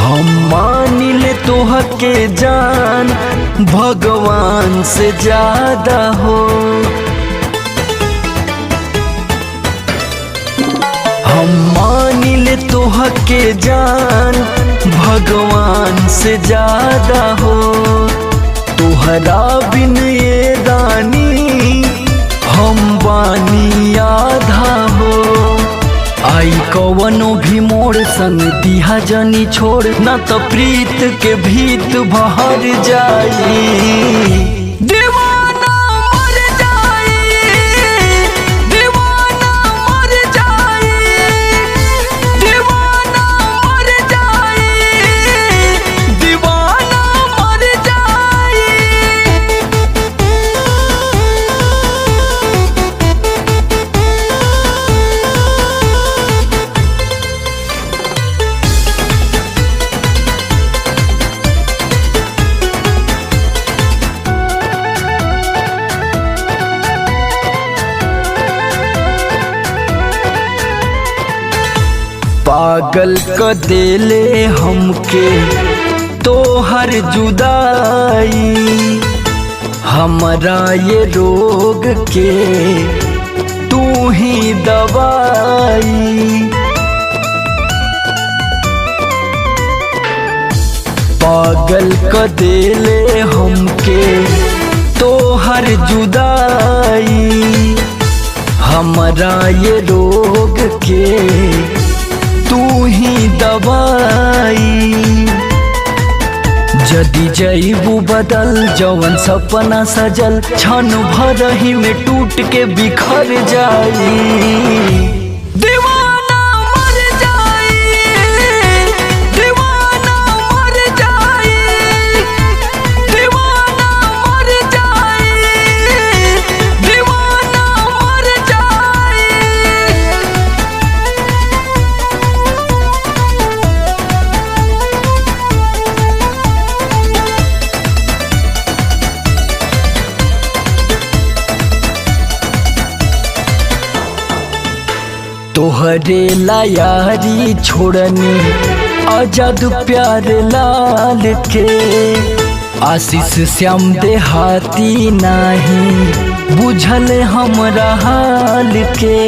हम मानिले तोहके जान भगवान से ज्यादा हो। हम मानिले तोहके जान भगवान से ज्यादा हो। तोहरा बिन ये रानी हम बानी आधा हो। आई कवनो भी मोड़ संग दिहा जनी छोड़, ना तो प्रीत के भीत बहर जाई। दीवाना मर जाई, दीवाना मर जाई, दीवाना मर जाई, दीवाना मर जाई। पागल क देले हमके तोहर जुदाई। हमरा ये रोग के तू ही दवाई। पागल क देले हमके तोहर जुदाई। हमरा ये रोग के तू ही दवाई। जदी जईबू बदल जवन सपना सजल, क्षण भर ही में टूट के बिखर जाई। दीवाना मर जाई, दीवाना मर जाई, दीवाना मर जाई, दीवाना मर जाई। तोहरे लायारी छोड़नी आजाद प्यार लाल के। आशीष श्याम देहाती नाही बुझल हमरा हाल के।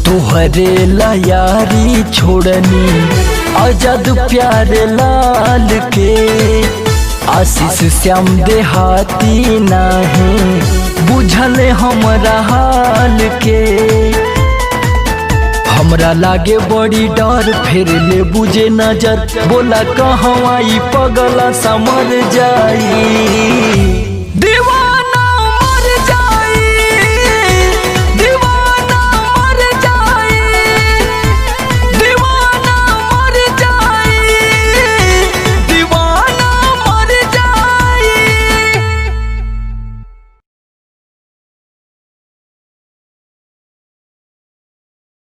तोहरे लायारी छोड़नी आजाद प्यार लाल के। आशीष श्याम देहाती नाही बुझल हमरा हाल के। हमरा लागे बड़ी डर फिर ले बुझे नजर, बोला कहवा ई पगला समर जाई।